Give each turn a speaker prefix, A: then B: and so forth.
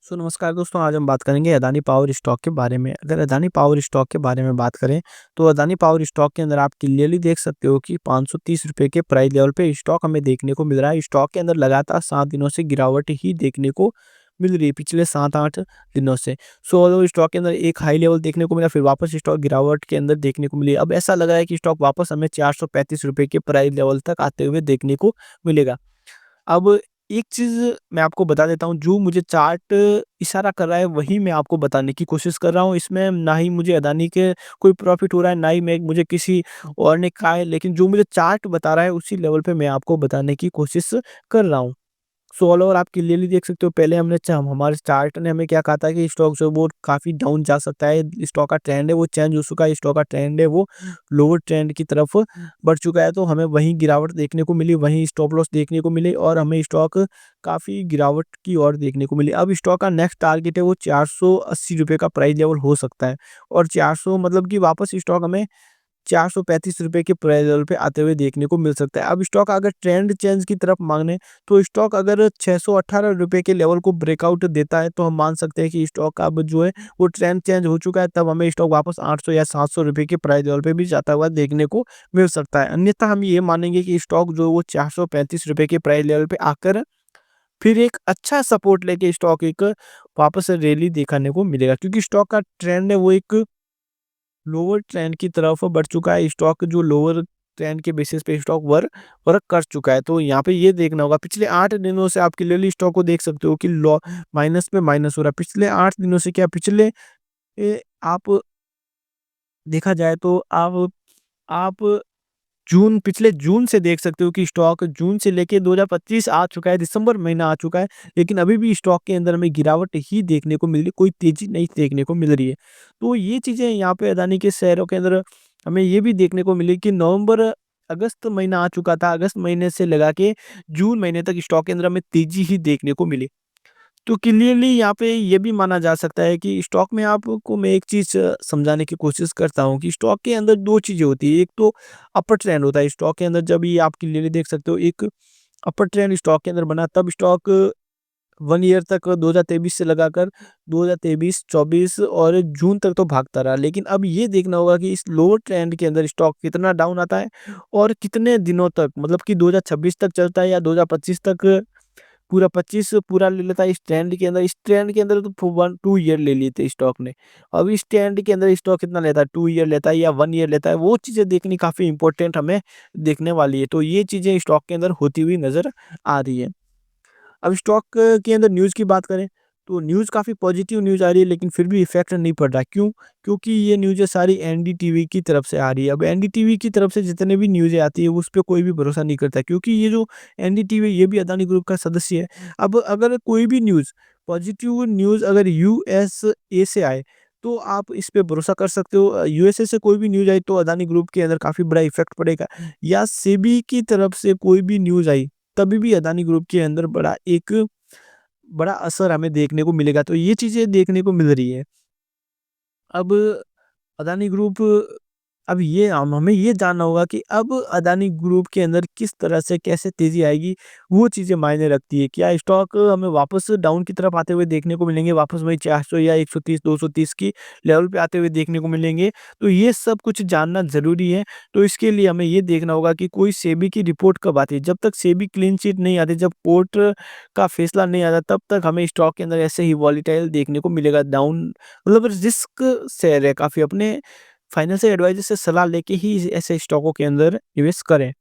A: नमस्कार दोस्तों, आज हम बात करेंगे अदानी पावर स्टॉक के बारे में। अगर अदानी पावर स्टॉक के बारे में बात करें, तो अदानी पावर स्टॉक के अंदर आप क्लियरली देख सकते हो कि ₹530 के प्राइस लेवल पे स्टॉक हमें देखने को मिल रहा है। स्टॉक के अंदर लगातार 7 दिनों से गिरावट ही देखने को मिल रही है, पिछले 7-8 दिनों से। ऑल्दो स्टॉक के अंदर एक हाई लेवल देखने को मिला, फिर वापस स्टॉक गिरावट के अंदर देखने को मिली। अब ऐसा लग रहा है कि स्टॉक वापस हमें ₹435 के प्राइस लेवल तक आते हुए देखने को मिलेगा। अब एक चीज़ मैं आपको बता देता हूँ, जो मुझे चार्ट इशारा कर रहा है, वही मैं आपको बताने की कोशिश कर रहा हूँ। इसमें ना ही मुझे अदानी के कोई प्रॉफ़िट हो रहा है, ना ही मैं मुझे किसी और ने कहा है, लेकिन जो मुझे चार्ट बता रहा है, उसी लेवल पे मैं आपको बताने की कोशिश कर रहा हूँ। ऑल ओवर आप क्लियरली देख सकते हो, पहले हमने च हमारे चार्ट ने हमें क्या कहा था कि स्टॉक जो है वो काफ़ी डाउन जा सकता है। स्टॉक का ट्रेंड है वो चेंज हो चुका है, स्टॉक का ट्रेंड है वो लोअर ट्रेंड की तरफ बढ़ चुका है, तो हमें वहीं गिरावट देखने को मिली, वहीं स्टॉप लॉस देखने को मिले और हमें स्टॉक काफ़ी गिरावट की ओर देखने को मिली। अब स्टॉक का नेक्स्ट टारगेट है वो ₹480 का प्राइस लेवल हो सकता है और 400 मतलब कि वापस स्टॉक हमें ₹435 के प्राइस लेवल पे आते हुए देखने को मिल सकता है। अब स्टॉक अगर ट्रेंड चेंज की तरफ माने, तो स्टॉक अगर ₹618 के लेवल को ब्रेकआउट देता है, तो हम मान सकते हैं कि स्टॉक अब जो है वो ट्रेंड चेंज हो चुका है, तब हमें स्टॉक वापस 800 या ₹700 के प्राइस लेवल पे भी जाता हुआ देखने को मिल सकता है। अन्यथा हम ये मानेंगे कि स्टॉक जो है वो ₹435 के प्राइस लेवल पे आकर फिर एक अच्छा सपोर्ट लेके स्टॉक एक वापस रैली दिखाने को मिलेगा, क्योंकि स्टॉक का ट्रेंड है वो एक लोअर ट्रेंड की तरफ बढ़ चुका है। स्टॉक जो लोअर ट्रेंड के बेसिस पे स्टॉक वर्क कर चुका है। तो यहाँ पे ये देखना होगा, पिछले 8 दिनों से आप क्लियरली स्टॉक को देख सकते हो कि लॉ माइनस पे माइनस हो रहा है। पिछले 8 दिनों से क्या पिछले आप देखा जाए तो आप पिछले जून से देख सकते हो कि स्टॉक जून से लेके 2025 आ चुका है, दिसंबर महीना आ चुका है, लेकिन अभी भी स्टॉक के अंदर हमें गिरावट ही देखने को मिल रही है, कोई तेज़ी नहीं देखने को मिल रही है। तो ये चीज़ें यहाँ पे अदानी के शेयरों के अंदर हमें ये भी देखने को मिली कि अगस्त महीना आ चुका था, अगस्त महीने से लगा के जून महीने तक स्टॉक के अंदर हमें तेज़ी ही देखने को मिली। तो क्लियरली यहाँ पे ये भी माना जा सकता है कि स्टॉक में आपको मैं एक चीज़ समझाने की कोशिश करता हूँ कि स्टॉक के अंदर 2 चीज़ें होती है। एक तो अपर ट्रेंड होता है स्टॉक के अंदर, जब ये आप क्लियरली देख सकते हो एक अपर ट्रेंड स्टॉक के अंदर बना, तब स्टॉक 1 ईयर तक 2023 से लगाकर 2023, 24 और जून तक तो भागता रहा। लेकिन अब ये देखना होगा कि इस लोअर ट्रेंड के अंदर स्टॉक कितना डाउन आता है और कितने दिनों तक, मतलब कि 2026 तक चलता है या 2025 तक पूरा 25 पूरा ले लेता है इस ट्रेंड के अंदर। इस ट्रेंड के अंदर तो 2 ईयर ले लिए थे स्टॉक ने। अब इस ट्रेंड के अंदर स्टॉक कितना लेता है, 2 ईयर लेता है या 1 ईयर लेता है, वो चीज़ें देखनी काफ़ी इंपॉर्टेंट हमें देखने वाली है। तो ये चीज़ें स्टॉक के अंदर होती हुई नज़र आ रही है। अब स्टॉक के अंदर न्यूज़ की बात करें, तो न्यूज़ काफ़ी पॉजिटिव न्यूज़ आ रही है, लेकिन फिर भी इफ़ेक्ट नहीं पड़ रहा। क्यों? क्योंकि ये न्यूज़ें सारी एनडीटीवी की तरफ से आ रही है। अब एनडीटीवी की तरफ से जितने भी न्यूज़ें आती है, उस पे कोई भी भरोसा नहीं करता, क्योंकि ये जो एनडीटीवी ये भी अदानी ग्रुप का सदस्य है। अब अगर कोई भी न्यूज़, पॉजिटिव न्यूज़ अगर यूएसए से आए, तो आप इस पे भरोसा कर सकते हो। यूएसए से कोई भी न्यूज़ आई, तो अदानी ग्रुप के अंदर काफ़ी बड़ा इफ़ेक्ट पड़ेगा, या सेबी की तरफ से कोई भी न्यूज़ आई, तभी भी अदानी ग्रुप के अंदर बड़ा असर हमें देखने को मिलेगा। तो ये चीज़ें देखने को मिल रही है। अब अदानी ग्रुप अब ये हमें ये जानना होगा कि अब अदानी ग्रुप के अंदर किस तरह से कैसे तेज़ी आएगी, वो चीज़ें मायने रखती है। क्या स्टॉक हमें वापस डाउन की तरफ आते हुए देखने को मिलेंगे, वापस वही 400 या 130, 230 की लेवल पे आते हुए देखने को मिलेंगे? तो ये सब कुछ जानना ज़रूरी है। तो इसके लिए हमें ये देखना होगा कि कोई सेबी की रिपोर्ट कब आती है। जब तक सेबी क्लीन चिट नहीं आती, जब कोर्ट का फैसला नहीं आता, तब तक हमें स्टॉक के अंदर ऐसे ही वॉलेटाइल देखने को मिलेगा, डाउन मतलब रिस्क शेयर है काफ़ी। अपने फाइनेंशियल एडवाइज़र से सलाह लेके ही ऐसे स्टॉकों के अंदर निवेश करें।